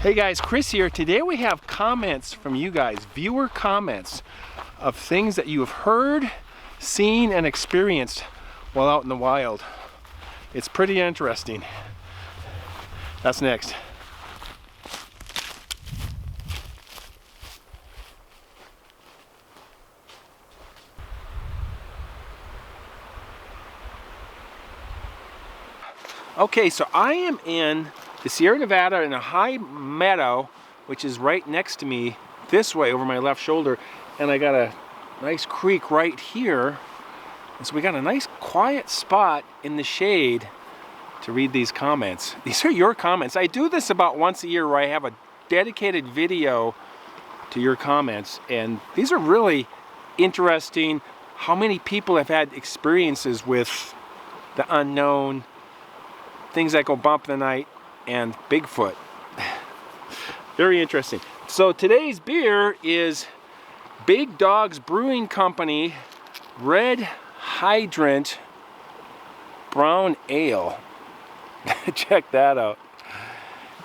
Hey guys, Chris here. Today we have comments from you guys, viewer comments of things that you have heard, seen, and experienced while out in the wild. It's pretty interesting. That's next. Okay, so I am in the Sierra Nevada in a high meadow, which is right next to me this way over my left shoulder, and I got a nice creek right here. And so we got a nice quiet spot in the shade to read these comments. These are your comments. I do this about once a year where I have a dedicated video to your comments, and these are really interesting. How many people have had experiences with the unknown, things that go bump in the night, and Bigfoot. Very interesting. So today's beer is Big Dog's Brewing Company Red Hydrant Brown Ale. Check that out.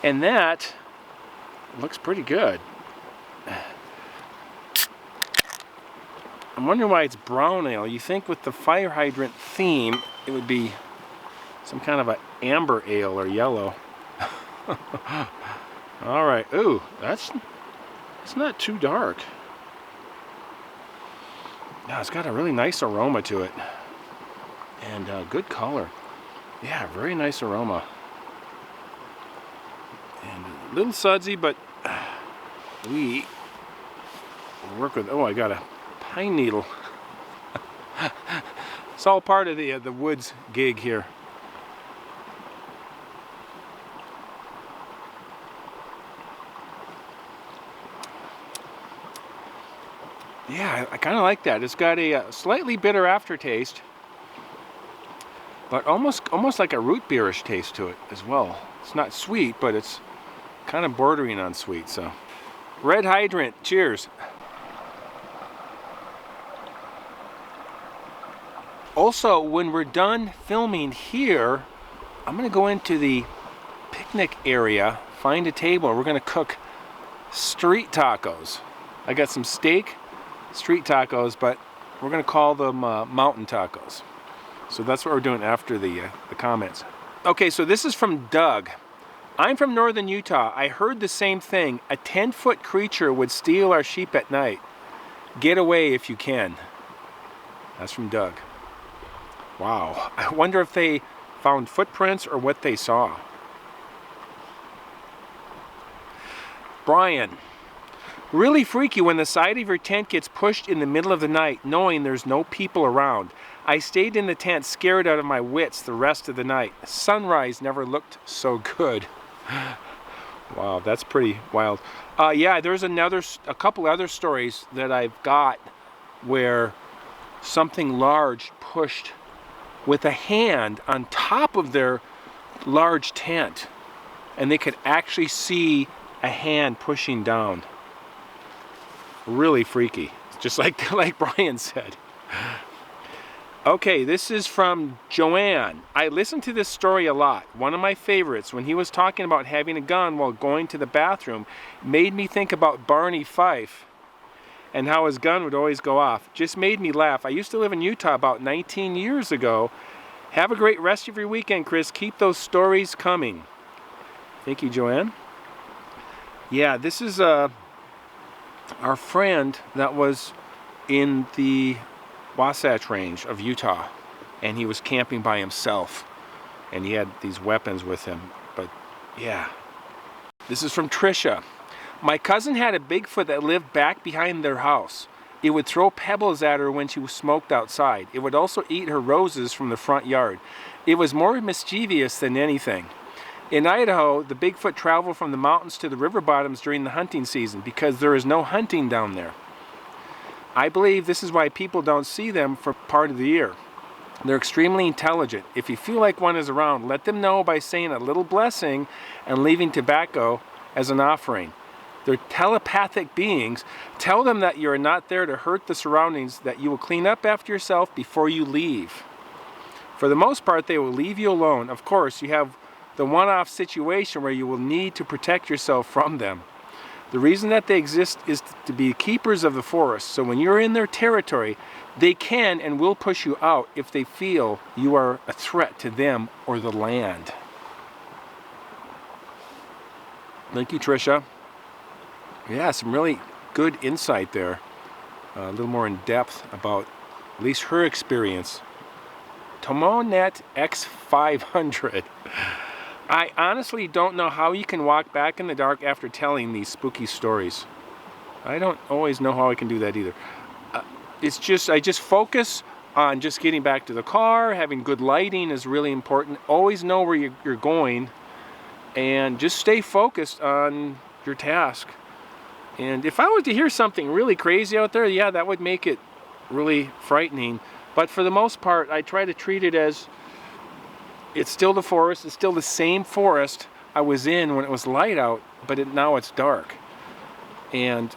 And that looks pretty good. I'm wondering why it's brown ale. You think with the fire hydrant theme, it would be some kind of an amber ale or yellow. All right. Ooh, it's not too dark. Yeah, it's got a really nice aroma to it, and good color. Yeah, very nice aroma. And a little sudsy, but we work with. Oh, I got a pine needle. It's all part of the woods gig here. Yeah, I kind of like that. It's got a slightly bitter aftertaste, but almost like a root beerish taste to it as well. It's not sweet, but it's kind of bordering on sweet. So, Red Hydrant, cheers. Also, when we're done filming here, I'm going to go into the picnic area, find a table, and we're going to cook street tacos. I got some steak, street tacos, but we're going to call them mountain tacos. So that's what we're doing after the comments. Okay, so this is from Doug. I'm from northern Utah. I heard the same thing. A 10-foot creature would steal our sheep at night. Get away if you can. That's from Doug. Wow. I wonder if they found footprints or what they saw. Brian. Really freaky when the side of your tent gets pushed in the middle of the night, knowing there's no people around. I stayed in the tent scared out of my wits the rest of the night. Sunrise never looked so good. Wow, that's pretty wild. Yeah, there's a couple other stories that I've got where something large pushed with a hand on top of their large tent, and they could actually see a hand pushing down. Really freaky, just like Brian said. Okay, this is from Joanne. I listened to this story a lot. One of my favorites, when he was talking about having a gun while going to the bathroom, made me think about Barney Fife and how his gun would always go off. Just made me laugh. I used to live in Utah about 19 years ago. Have a great rest of your weekend, Chris. Keep those stories coming. Thank you, Joanne. Yeah, this is our friend that was in the Wasatch Range of Utah, and he was camping by himself, and he had these weapons with him. But yeah, this is from Trisha. My cousin had a Bigfoot that lived back behind their house. It would throw pebbles at her when she smoked outside. It would also eat her roses from the front yard. It was more mischievous than anything. In Idaho, the Bigfoot travel from the mountains to the river bottoms during the hunting season because there is no hunting down there. I believe this is why people don't see them for part of the year. They're extremely intelligent. If you feel like one is around, let them know by saying a little blessing and leaving tobacco as an offering. They're telepathic beings. Tell them that you are not there to hurt the surroundings, that you will clean up after yourself before you leave. For the most part, they will leave you alone. Of course, you have the one-off situation where you will need to protect yourself from them. The reason that they exist is to be keepers of the forest, so when you're in their territory, they can and will push you out if they feel you are a threat to them or the land. Thank you, Tricia. Yeah, some really good insight there. A little more in depth about at least her experience. Tomonet X500. I honestly don't know how you can walk back in the dark after telling these spooky stories. I don't always know how I can do that either. I just focus on just getting back to the car. Having good lighting is really important. Always know where you're going, and just stay focused on your task. And if I was to hear something really crazy out there, yeah, that would make it really frightening. But for the most part, I try to treat it as it's still the forest. It's still the same forest I was in when it was light out, but now it's dark. And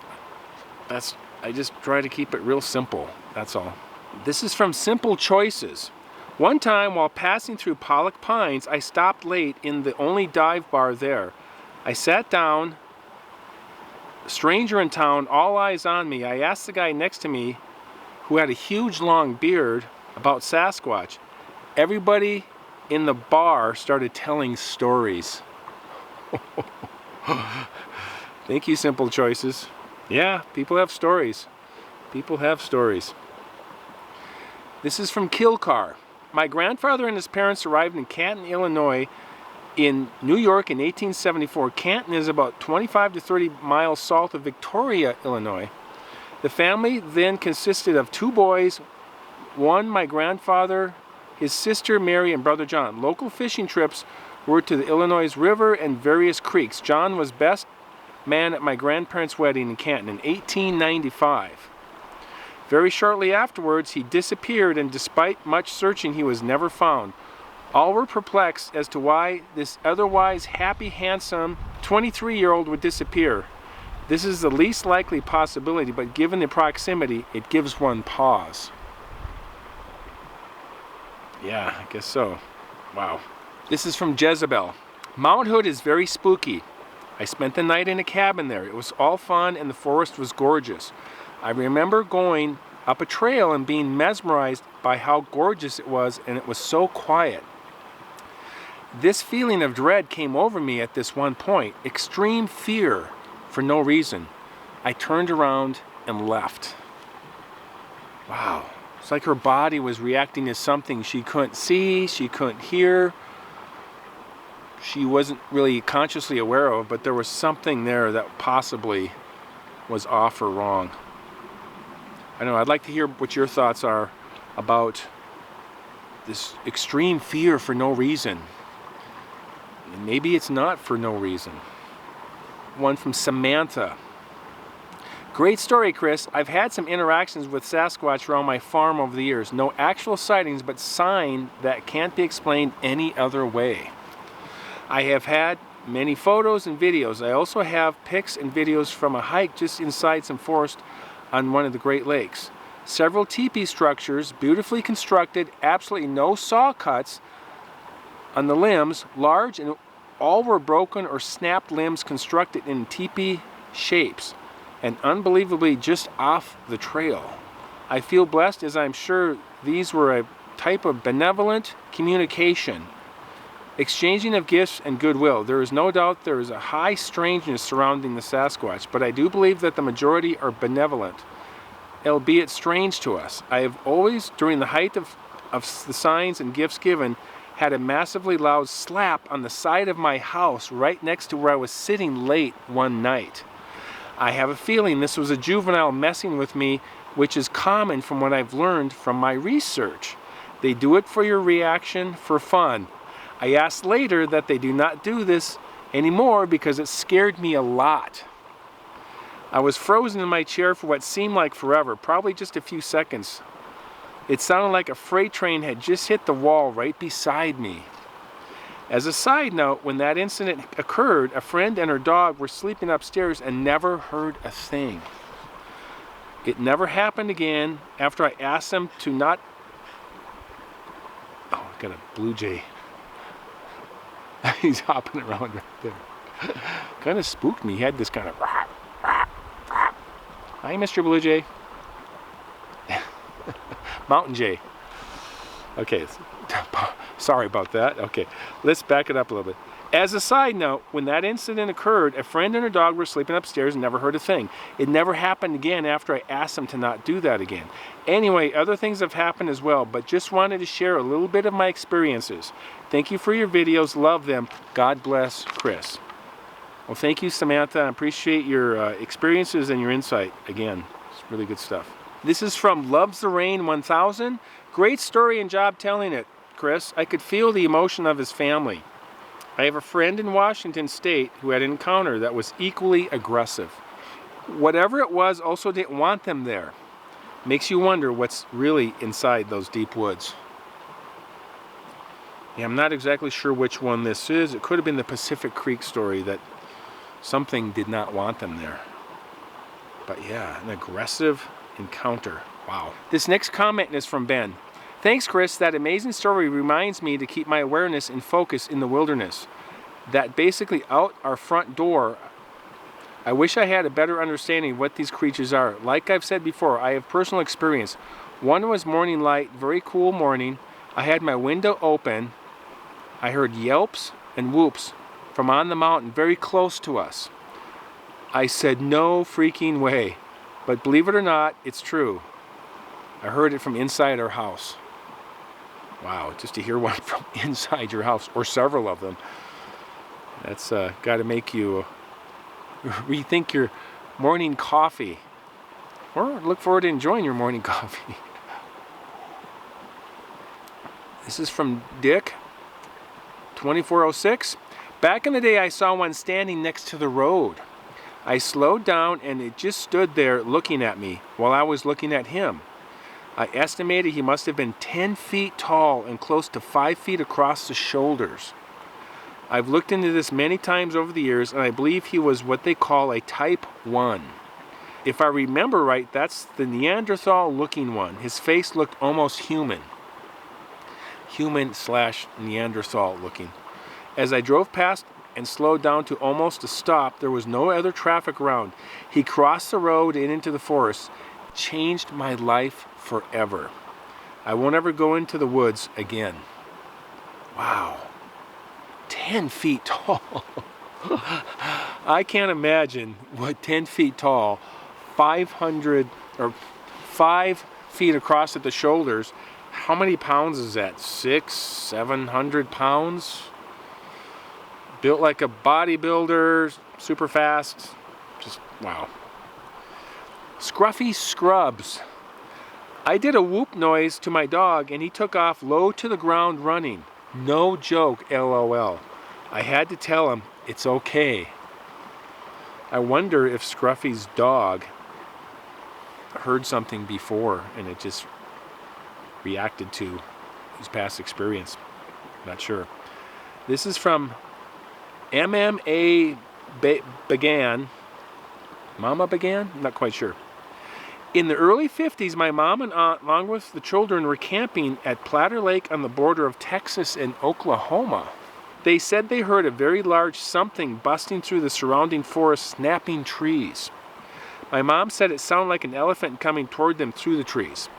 I just try to keep it real simple. That's all. This is from Simple Choices. One time while passing through Pollock Pines, I stopped late in the only dive bar there. I sat down. Stranger in town, all eyes on me. I asked the guy next to me, who had a huge long beard, about Sasquatch. Everybody in the bar started telling stories. Thank you, Simple Choices. Yeah, people have stories. People have stories. This is from Killcar. My grandfather and his parents arrived in Canton, Illinois, in New York in 1874. Canton is about 25 to 30 miles south of Victoria, Illinois. The family then consisted of 2 boys, one my grandfather, his sister Mary, and brother John. Local fishing trips were to the Illinois River and various creeks. John was best man at my grandparents' wedding in Canton in 1895. Very shortly afterwards, he disappeared, and despite much searching, he was never found. All were perplexed as to why this otherwise happy, handsome 23-year-old would disappear. This is the least likely possibility, but given the proximity, it gives one pause. Yeah, I guess so. Wow. This is from Jezebel. Mount Hood is very spooky. I spent the night in a cabin there. It was all fun and the forest was gorgeous. I remember going up a trail and being mesmerized by how gorgeous it was, and it was so quiet. This feeling of dread came over me at this one point, extreme fear for no reason. I turned around and left. Wow. It's like her body was reacting to something she couldn't see, she couldn't hear, she wasn't really consciously aware of, but there was something there that possibly was off or wrong. I don't know, I'd like to hear what your thoughts are about this extreme fear for no reason. And maybe it's not for no reason. One from Samantha. Great story, Chris. I've had some interactions with Sasquatch around my farm over the years. No actual sightings, but sign that can't be explained any other way. I have had many photos and videos. I also have pics and videos from a hike just inside some forest on one of the Great Lakes. Several teepee structures, beautifully constructed, absolutely no saw cuts on the limbs, large, and all were broken or snapped limbs constructed in teepee shapes, and unbelievably just off the trail. I feel blessed, as I'm sure these were a type of benevolent communication, exchanging of gifts and goodwill. There is no doubt there is a high strangeness surrounding the Sasquatch, but I do believe that the majority are benevolent, albeit strange to us. I have always, during the height of the signs and gifts given, had a massively loud slap on the side of my house right next to where I was sitting late one night. I have a feeling this was a juvenile messing with me, which is common from what I've learned from my research. They do it for your reaction, for fun. I asked later that they do not do this anymore because it scared me a lot. I was frozen in my chair for what seemed like forever, probably just a few seconds. It sounded like a freight train had just hit the wall right beside me. As a side note, when that incident occurred, a friend and her dog were sleeping upstairs and never heard a thing. It never happened again after I asked them to not... Oh, I got a blue jay. He's hopping around right there. Kind of spooked me. He had this kind of... Hi, Mr. Blue Jay. Mountain Jay. Okay, sorry about that. Okay, let's back it up a little bit. As a side note, when that incident occurred, a friend and her dog were sleeping upstairs and never heard a thing. It never happened again after I asked them to not do that again. Anyway, other things have happened as well, but just wanted to share a little bit of my experiences. Thank you for your videos. Love them. God bless, Chris. Well, thank you, Samantha. I appreciate your experiences and your insight. Again, it's really good stuff. This is from Loves the Rain 1000. Great story and job telling it, Chris. I could feel the emotion of his family. I have a friend in Washington State who had an encounter that was equally aggressive. Whatever it was also didn't want them there. Makes you wonder what's really inside those deep woods. Yeah, I'm not exactly sure which one this is. It could have been the Pacific Creek story that something did not want them there. But yeah, an aggressive encounter. Wow. This next comment is from Ben. Thanks, Chris. That amazing story reminds me to keep my awareness and focus in the wilderness. That basically out our front door. I wish I had a better understanding of what these creatures are. Like I've said before, I have personal experience. One was morning light, very cool morning. I had my window open. I heard yelps and whoops from on the mountain very close to us. I said, no freaking way. But believe it or not, it's true. I heard it from inside our house. Wow, just to hear one from inside your house, or several of them, that's got to make you rethink your morning coffee, or look forward to enjoying your morning coffee. This is from Dick, 2406. Back in the day, I saw one standing next to the road. I slowed down and it just stood there looking at me while I was looking at him. I estimated he must have been 10 feet tall and close to 5 feet across the shoulders. I've looked into this many times over the years, and I believe he was what they call a type 1. If I remember right, that's the Neanderthal-looking one. His face looked almost human. Human/Neanderthal-looking. As I drove past and slowed down to almost a stop, there was no other traffic around. He crossed the road and into the forest. Changed my life forever. I won't ever go into the woods again. Wow. 10 feet tall. I can't imagine what 10 feet tall, 500 or 5 feet across at the shoulders. How many pounds is that? 600-700 pounds? Built like a bodybuilder, super fast. Just wow. Scruffy Scrubs. I did a whoop noise to my dog and he took off low to the ground running. No joke, LOL. I had to tell him it's okay. I wonder if Scruffy's dog heard something before and it just reacted to his past experience. Not sure. This is from MMA Began. Mama Began? I'm not quite sure. In the early 50s, my mom and aunt, along with the children, were camping at Platter Lake on the border of Texas and Oklahoma. They said they heard a very large something busting through the surrounding forest, snapping trees. My mom said it sounded like an elephant coming toward them through the trees.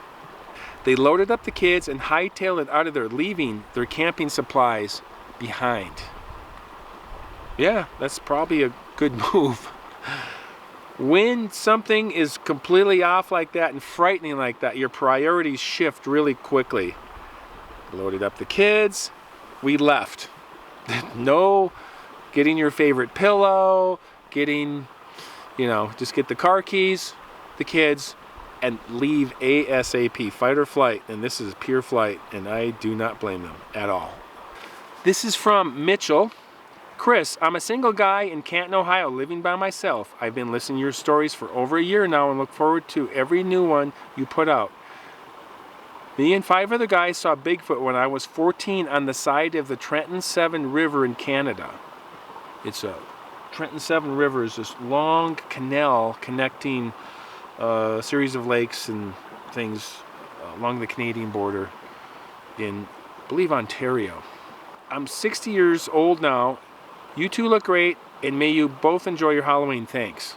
They loaded up the kids and hightailed it out of there, leaving their camping supplies behind. Yeah, that's probably a good move. When something is completely off like that and frightening like that, your priorities shift really quickly. Loaded up the kids, we left. No getting your favorite pillow, just get the car keys, the kids, and leave ASAP, fight or flight. And this is pure flight, and I do not blame them at all. This is from Mitchell. Chris, I'm a single guy in Canton, Ohio, living by myself. I've been listening to your stories for over a year now and look forward to every new one you put out. Me and 5 other guys saw Bigfoot when I was 14 on the side of the Trenton Seven River in Canada. Trenton Seven River is this long canal connecting a series of lakes and things along the Canadian border in, I believe, Ontario. I'm 60 years old now. You two look great, and may you both enjoy your Halloween. Thanks.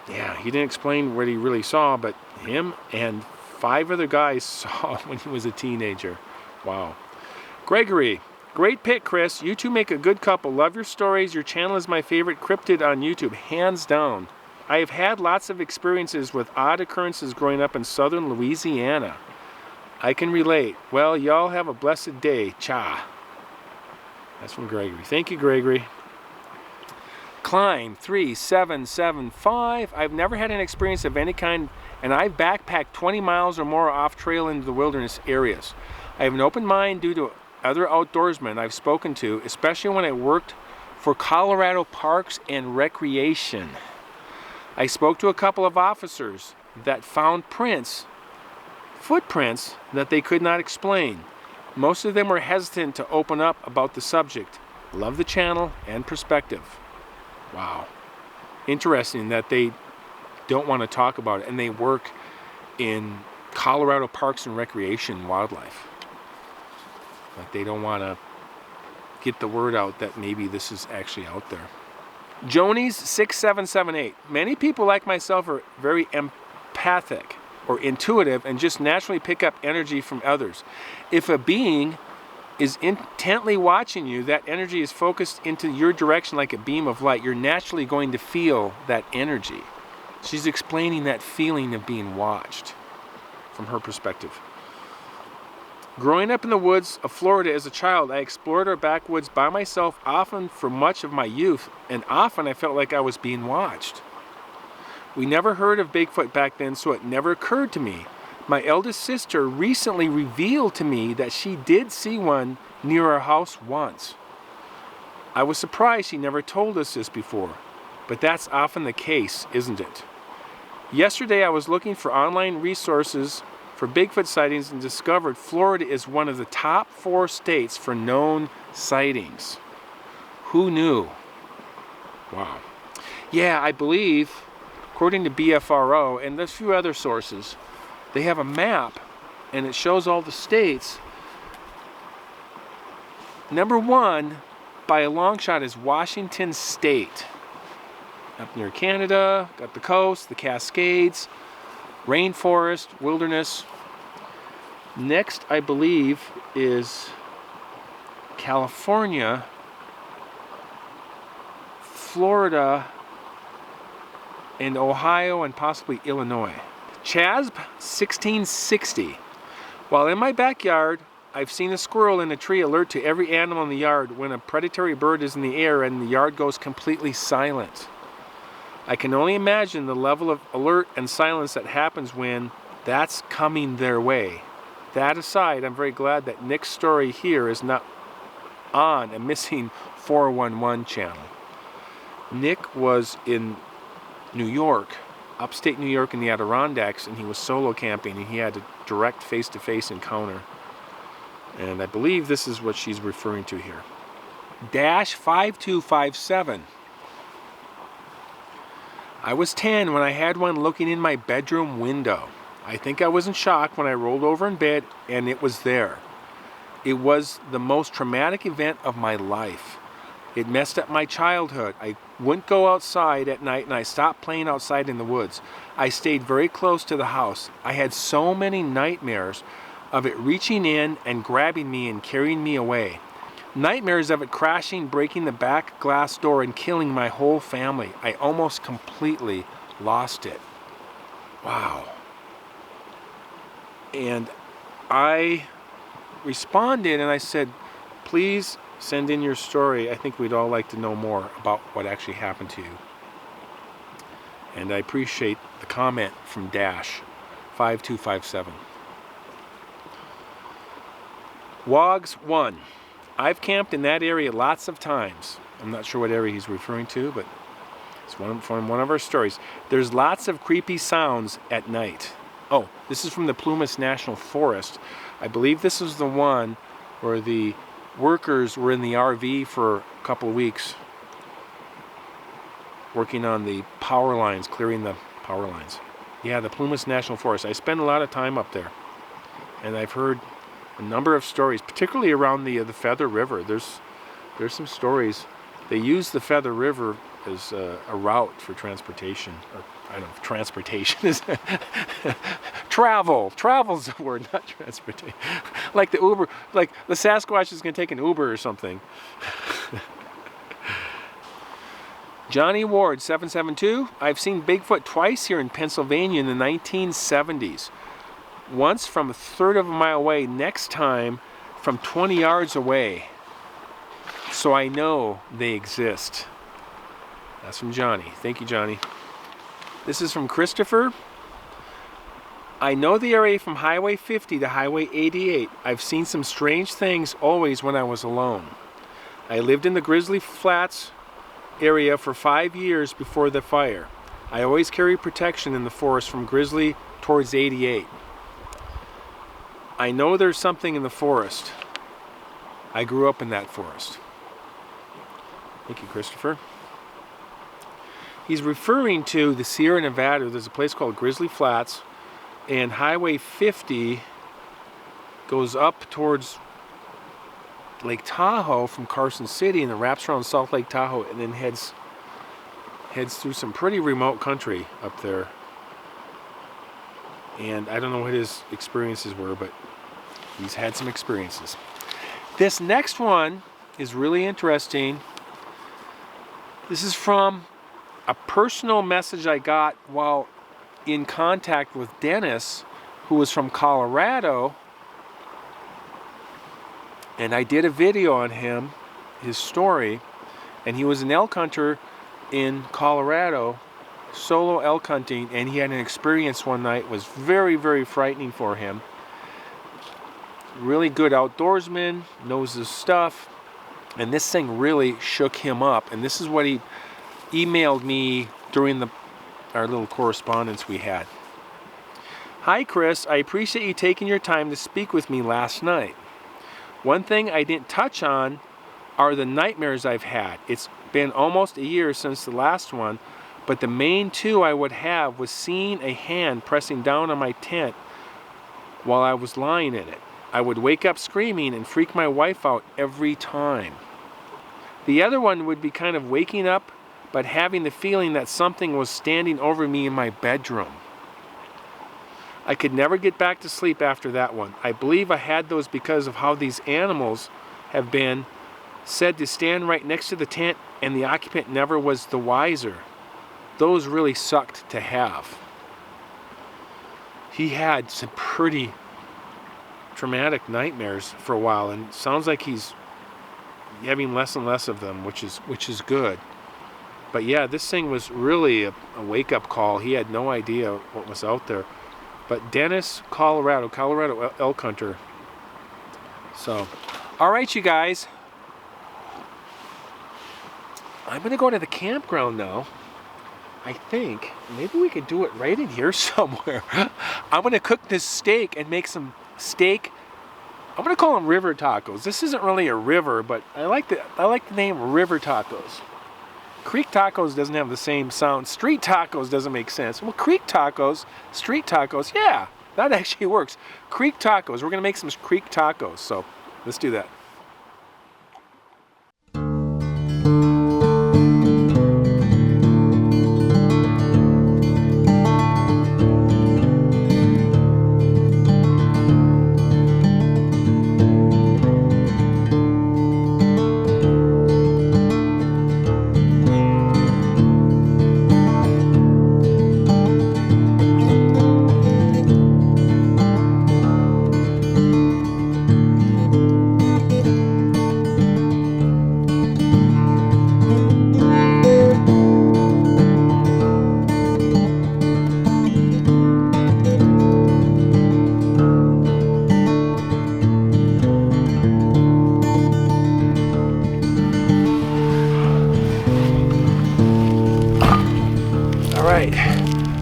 Yeah, he didn't explain what he really saw, but him and 5 other guys saw when he was a teenager. Wow. Gregory, great pick, Chris. You two make a good couple. Love your stories. Your channel is my favorite cryptid on YouTube, hands down. I have had lots of experiences with odd occurrences growing up in southern Louisiana. I can relate. Well, y'all have a blessed day. Cha. That's from Gregory. Thank you, Gregory. Climb 3775. I've never had an experience of any kind, and I've backpacked 20 miles or more off trail into the wilderness areas. I have an open mind due to other outdoorsmen I've spoken to, especially when I worked for Colorado Parks and Recreation. I spoke to a couple of officers that found footprints that they could not explain. Most of them were hesitant to open up about the subject. Love the channel and perspective. Wow. Interesting that they don't want to talk about it, and they work in Colorado Parks and Recreation wildlife. But they don't want to get the word out that maybe this is actually out there. Jonies 6778. Many people like myself are very empathic or intuitive and just naturally pick up energy from others. If a being is intently watching you, that energy is focused into your direction like a beam of light. You're naturally going to feel that energy. She's explaining that feeling of being watched from her perspective. Growing up in the woods of Florida as a child, I explored our backwoods by myself often for much of my youth, and often I felt like I was being watched. We never heard of Bigfoot back then, so it never occurred to me. My eldest sister recently revealed to me that she did see one near our house once. I was surprised she never told us this before, but that's often the case, isn't it? Yesterday I was looking for online resources for Bigfoot sightings and discovered Florida is one of the top 4 states for known sightings. Who knew? Wow. Yeah, I believe, according to BFRO and a few other sources, they have a map and it shows all the states. Number 1, by a long shot, is Washington State. Up near Canada, got the coast, the Cascades, rainforest, wilderness. Next, I believe, is California, Florida, and Ohio, and possibly Illinois. Chasb 1660. While in my backyard, I've seen a squirrel in a tree alert to every animal in the yard when a predatory bird is in the air and the yard goes completely silent. I can only imagine the level of alert and silence that happens when that's coming their way. That aside, I'm very glad that Nick's story here is not on a missing 411 channel. Nick was in New York, upstate New York in the Adirondacks, and he was solo camping, and he had a direct face-to-face encounter. And I believe this is what she's referring to here. Dash 5257. I was 10 when I had one looking in my bedroom window. I think I was in shock when I rolled over in bed and it was there. It was the most traumatic event of my life. It messed up my childhood. I wouldn't go outside at night and I stopped playing outside in the woods. I stayed very close to the house. I had so many nightmares of it reaching in and grabbing me and carrying me away. Nightmares of it crashing, breaking the back glass door and killing my whole family. I almost completely lost it. Wow. And I responded and I said, please send in your story. I think we'd all like to know more about what actually happened to you. And I appreciate the comment from Dash 5257. Wogs 1. I've camped in that area lots of times. I'm not sure what area he's referring to, but it's from one of our stories. There's lots of creepy sounds at night. Oh, this is from the Plumas National Forest. I believe this is the one where the workers were in the RV for a couple of weeks working on the power lines, clearing the power lines. Yeah, the Plumas National Forest. I spend a lot of time up there, and I've heard a number of stories, particularly around the Feather River. There's some stories. They use the Feather River as a route for transportation. Or, I don't know if transportation is travel. Travel's the word, not transportation. Like the Uber, like the Sasquatch is going to take an Uber or something. Johnny Ward, 772. I've seen Bigfoot twice here in Pennsylvania in the 1970s. Once from a third of a mile away, next time from 20 yards away. So I know they exist. That's from Johnny. Thank you, Johnny. This is from Christopher. I know the area from Highway 50 to Highway 88. I've seen some strange things always when I was alone. I lived in the Grizzly Flats area for 5 years before the fire. I always carry protection in the forest from Grizzly towards 88. I know there's something in the forest. I grew up in that forest. Thank you, Christopher. He's referring to the Sierra Nevada. There's a place called Grizzly Flats, and Highway 50 goes up towards Lake Tahoe from Carson City, and then wraps around South Lake Tahoe, and then heads through some pretty remote country up there. And I don't know what his experiences were, but he's had some experiences. This next one is really interesting. This is from a personal message I got while in contact with Dennis, who was from Colorado. And I did a video on him, his story, and he was an elk hunter in Colorado, solo elk hunting, and he had an experience one night. It was very, very frightening for him. Really good outdoorsman, knows his stuff, and this thing really shook him up. And this is what he emailed me during our little correspondence we had. Hi Chris, I appreciate you taking your time to speak with me last night. One thing I didn't touch on are the nightmares I've had. It's been almost a year since the last one, but the main two I would have was seeing a hand pressing down on my tent while I was lying in it. I would wake up screaming and freak my wife out every time. The other one would be kind of waking up but having the feeling that something was standing over me in my bedroom. I could never get back to sleep after that one. I believe I had those because of how these animals have been said to stand right next to the tent, and the occupant never was the wiser. Those really sucked to have. He had some pretty traumatic nightmares for a while, and it sounds like he's having less and less of them, which is good. But yeah, this thing was really a wake-up call. He had no idea what was out there. But Dennis, Colorado elk hunter. So, all right, you guys. I'm going to go to the campground now. I think maybe we could do it right in here somewhere. I'm going to cook this steak and make some steak. I'm going to call them river tacos. This isn't really a river, but I like the name river tacos. Creek tacos doesn't have the same sound. Street tacos doesn't make sense. Well, creek tacos, street tacos, yeah, that actually works. Creek tacos, we're going to make some creek tacos, so let's do that.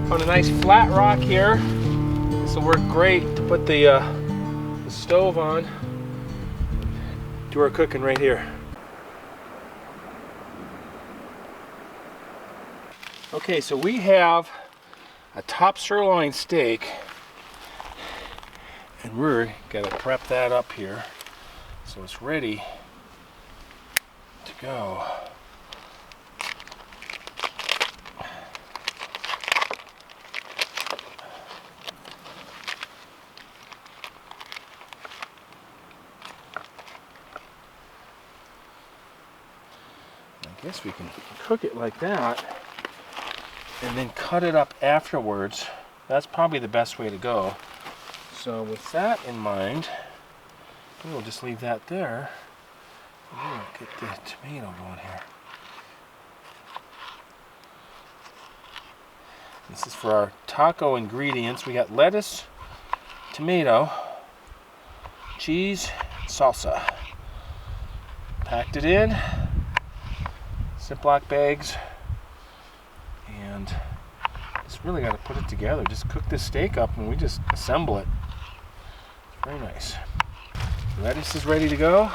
Found a nice flat rock here. This will work great to put the stove on. Do our cooking right here. Okay, so we have a top sirloin steak, And we're gonna prep that up here so it's ready to go. I guess we can cook it like that and then cut it up afterwards. That's probably the best way to go. So with that in mind, we'll just leave that there. We'll get the tomato going here. This is for our taco ingredients. We got lettuce, tomato, cheese, salsa. Packed it in Ziploc bags, and just really got to put it together. Just cook this steak up and we just assemble it. Very nice. Lettuce is ready to go,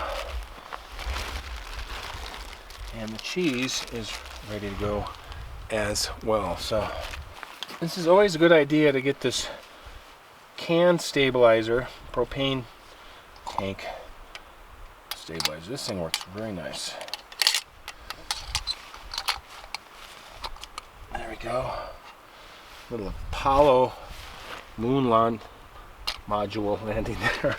and the cheese is ready to go as well. So this is always a good idea to get this can stabilizer, propane tank stabilizer. This thing works very nice. There we go. Little Apollo moon lawn module landing there.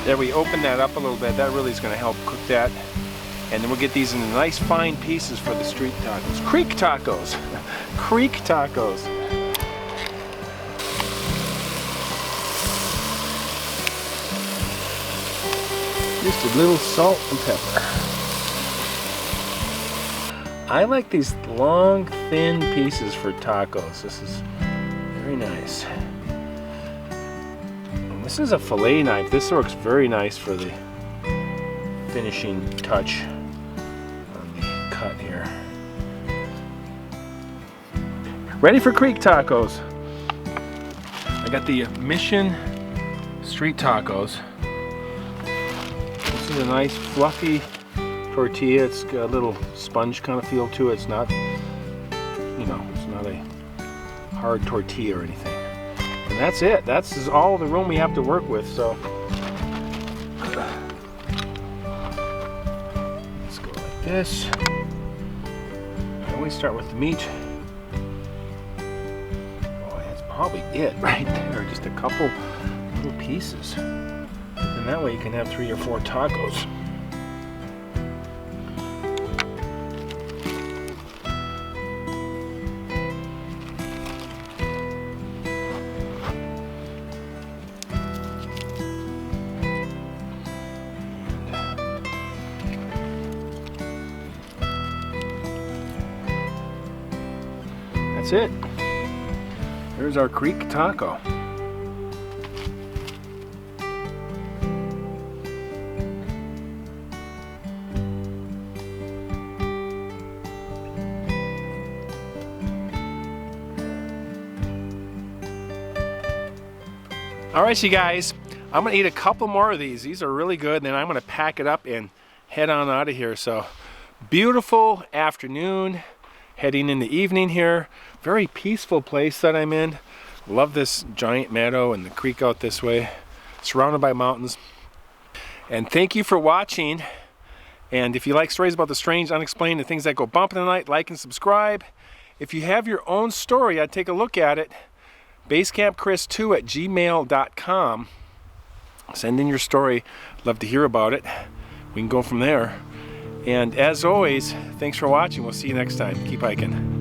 There, we open that up a little bit. That really is going to help cook that. And then we'll get these into nice fine pieces for the street tacos. Creek tacos. Creek tacos. Just a little salt and pepper. I like these long, thin pieces for tacos. This is very nice. This is a fillet knife. This works very nice for the finishing touch on the cut here. Ready for creek tacos. I got the Mission street tacos. This is a nice fluffy tortilla. It's got a little sponge kind of feel to it. It's not, you know, it's not a hard tortilla or anything. And that's it. That's all the room we have to work with. So let's go like this. I always start with the meat. Oh, that's probably it right there. Just a couple little pieces. And that way you can have 3 or 4 tacos. That's it. There's our creek taco. All right, you guys, I'm gonna eat a couple more of these. These are really good, and then I'm gonna pack it up and head on out of here. So, beautiful afternoon, heading in the evening here. Very peaceful place that I'm in. Love this giant meadow and the creek out this way, surrounded by mountains. And thank you for watching. And if you like stories about the strange, unexplained, and things that go bump in the night, like and subscribe. If you have your own story, I'd take a look at it. basecampchris2@gmail.com. Send in your story. Love to hear about it. We can go from there. And as always, thanks for watching. We'll see you next time. Keep hiking.